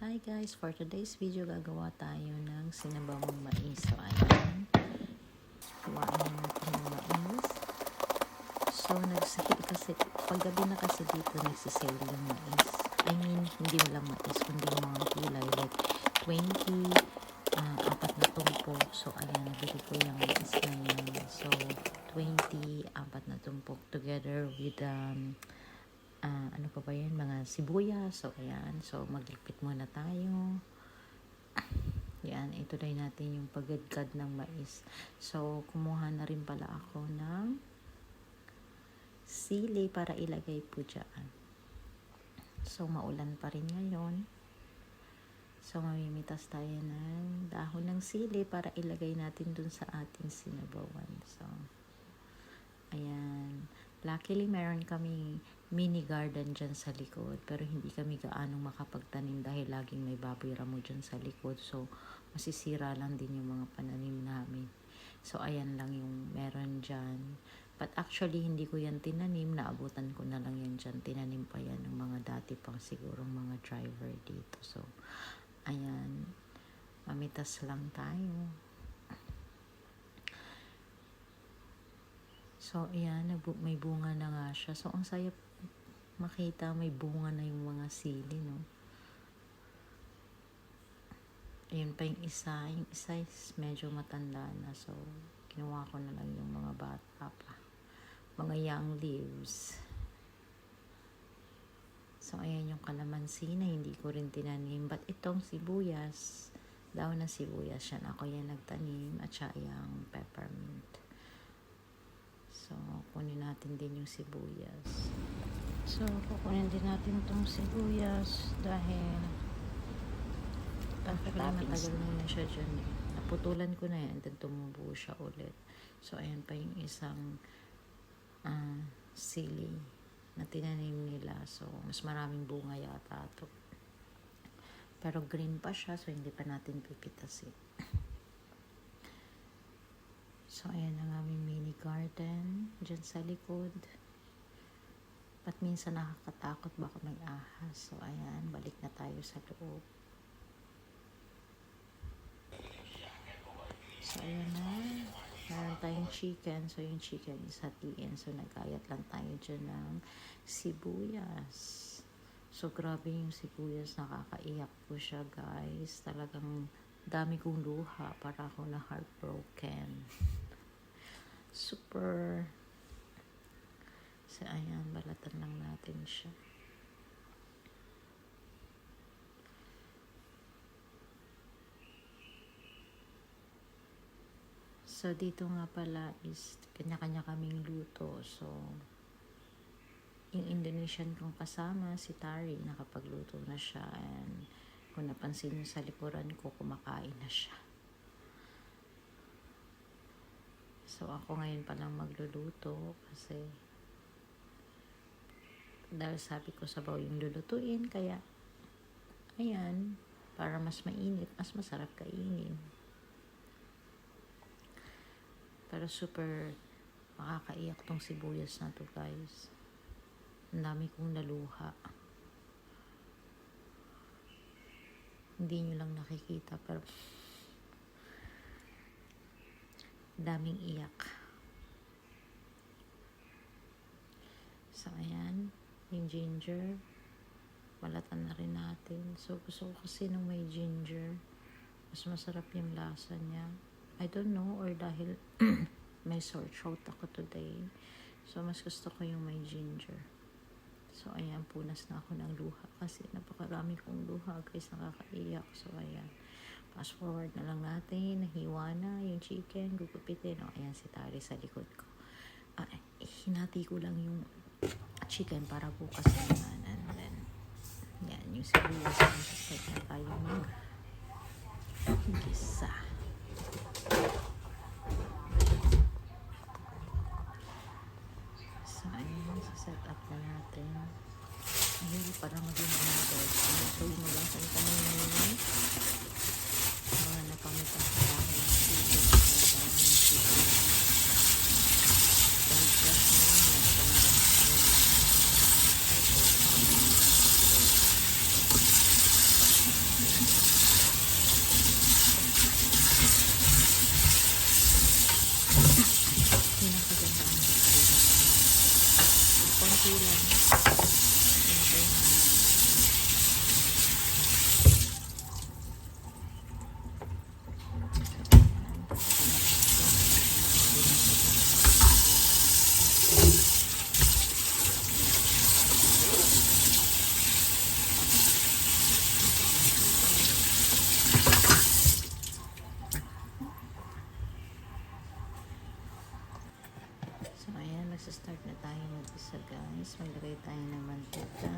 Hi guys, for today's video gagawa tayo ng sinabawang mais. So ayan, kuhaan na natin yung mais. So nagsihil kasi, paggabi na kasi dito nagsisale yung mais. I mean, hindi walang mais, kundi yung mga kilay like 20, apat na tumpok. So ayan, nabili ko yung mais na yan. So 20, apat na tumpok together with ano pa ba yan, mga sibuyas. So ayan, so magligpit muna tayo. Yan, ituloy natin yung paggadgad ng mais. So kumuha na rin pala ako ng sili para ilagay po dyan. So maulan pa rin ngayon, so mamimitas tayo ng dahon ng sili para ilagay natin dun sa ating sinabawan. So ayan, luckily meron kami mini garden dyan sa likod, pero hindi kami gaanong makapagtanim dahil laging may baboy ramo dyan sa likod. So masisira lang din yung mga pananim namin. So ayan lang yung meron dyan, but actually hindi ko yan tinanim, naabutan ko na lang yan dyan. Tinanim pa yan ng mga dati pang sigurong mga driver dito. So ayan, mamitas lang tayo. So ayan, may bunga na nga siya. So ang saya makita may bunga na yung mga sili, no? Ayun pa yung isa is medyo matanda na. So kinuha ko na lang yung mga bata pa, mga young leaves. So ayan yung kalamansi na hindi ko rin tinanim, but itong sibuyas, daon na sibuyas yan, ako yan nagtanim, at saka yung peppermint. So kunin natin din yung sibuyas. So kukunin din natin itong sibuyas dahil matagal na yun siya dyan eh. Naputulan ko na yan, then tumubo siya ulit. So ayan pa yung isang sili na tinanim nila. So mas maraming bunga yata ito, pero green pa siya, so hindi pa natin pipitasin. So ayan ang aming mini garden dyan sa likod. But minsan nakakatakot baka may ahas. So ayan, balik na tayo sa loob. So ayan na, meron tayong chicken. So yung chicken is hatiin. So nagayat lang tayo dyan ng sibuyas. So grabe yung sibuyas, nakakaiyak po siya guys. Talagang dami kong luha, para ako na heartbroken. Super. So ayan, balatan lang natin siya. So dito nga pala is kanya-kanya kaming luto. So yung Indonesian kong kasama, si Tari, nakapagluto na siya, and kung napansin niyo sa likuran ko, kumakain na siya. So ako ngayon palang magluluto kasi dahil sabi ko sabaw yung lulutuin, kaya ayan, para mas mainit, mas masarap kainin. Pero super makakaiyak tong sibuyas na to guys. Ang dami kong naluha, hindi nyo lang nakikita, pero daming iyak. So ayan, yung ginger, balatan na rin natin. So gusto ko kasi nung may ginger, mas masarap yung lasa niya. I don't know, or dahil may sore throat ako today, so mas gusto ko yung may ginger. So ayan, punas na ako ng luha kasi napakarami kong luha guys, nakakaiyak. So ayan, fast forward na lang natin, nahiwa na yung chicken, gugupitin. O ayan si Tari sa likod ko. Hinati ko lang yung chicken para bukas naman. And then yan yung sibuyas, start na tayo mag gisa. So ayan, set up na natin. Ayun, parang maging order. So lumabasan kami ngayon mga napamitas sa akin ng sili. Lagay tayo ng mantika.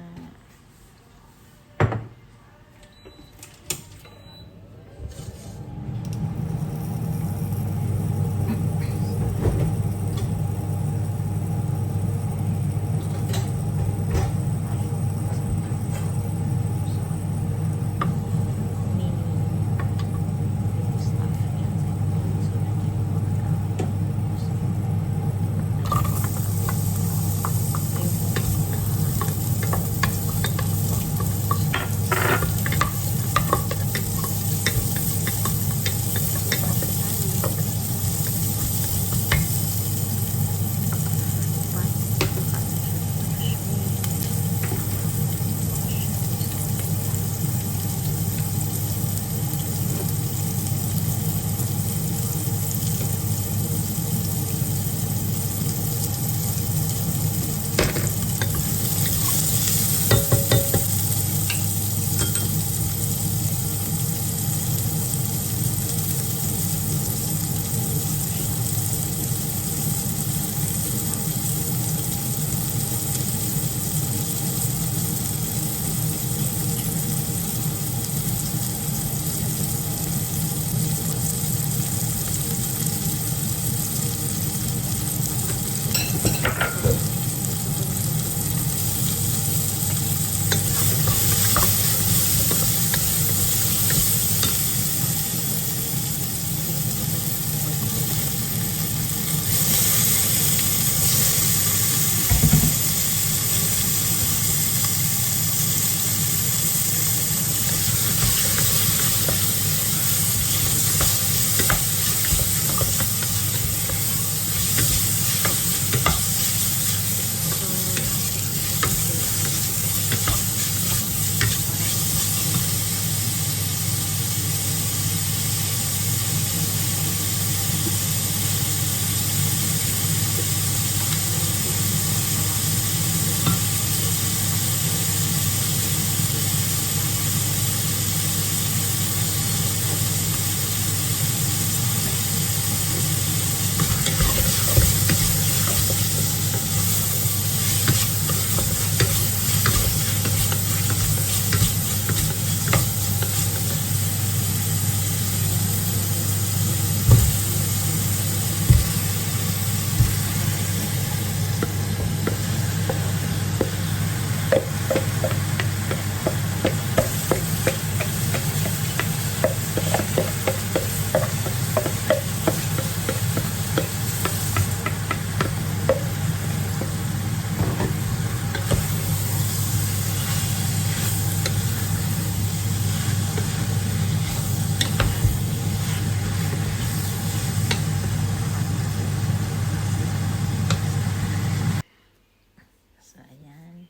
So, ayan.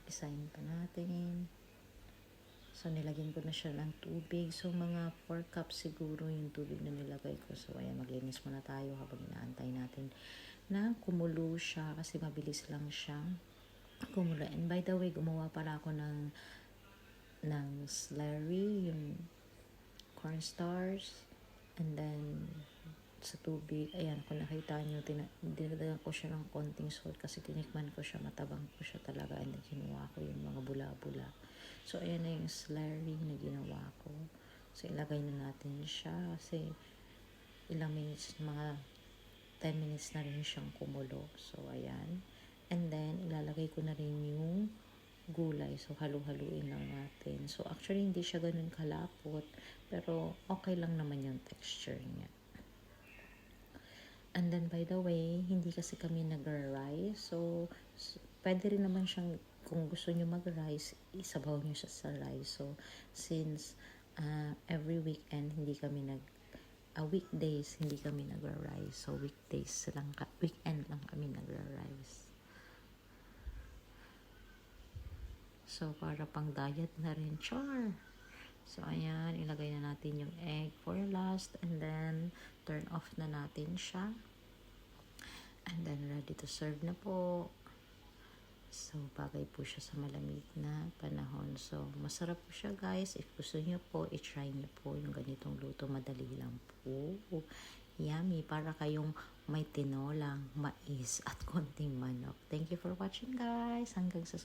Isahin pa natin. So, nilagyan ko na siya ng tubig. So, mga 4 cups siguro yung tubig na nilagay ko. So, ayan, maglinis muna tayo habang inaantay natin na kumulo siya kasi mabilis lang siyang kumulo. And by the way, gumawa pala ako ng slurry, yung cornstarch, and then sa tubig, ayan, kung nakita nyo, dinadagan ko siya ng konting salt kasi tinikman ko siya, matabang ko siya talaga, and then kinuha ko yung mga bula-bula. So, ayan na yung slurry na ginawa ko. So, ilagay na natin siya kasi ilang minutes, mga 10 minutes na rin siyang kumulo. So, ayan. And then, ilalagay ko na rin yung gulay. So, halu-haluin lang natin. So, actually, hindi siya ganun kalapot, pero okay lang naman yung texture niya. And then, by the way, hindi kasi kami nag-rice. So, pwede rin naman siyang, kung gusto nyo mag-rice, isabaw nyo siya sa rice. So, since every weekend, weekdays, hindi kami nag-rice. So, weekend lang kami nag-rice. So, para pang diet na rin, char! So, ayan, ilagay na natin yung egg for last, and then, turn off na natin siya. And then, ready to serve na po. So, bagay po siya sa malamig na panahon. So, masarap po siya, guys. If gusto niyo po, i-try niyo po yung ganitong luto. Madali lang po. Yummy, para kayong may tinolang mais at konting manok. Thank you for watching guys. Hanggang sa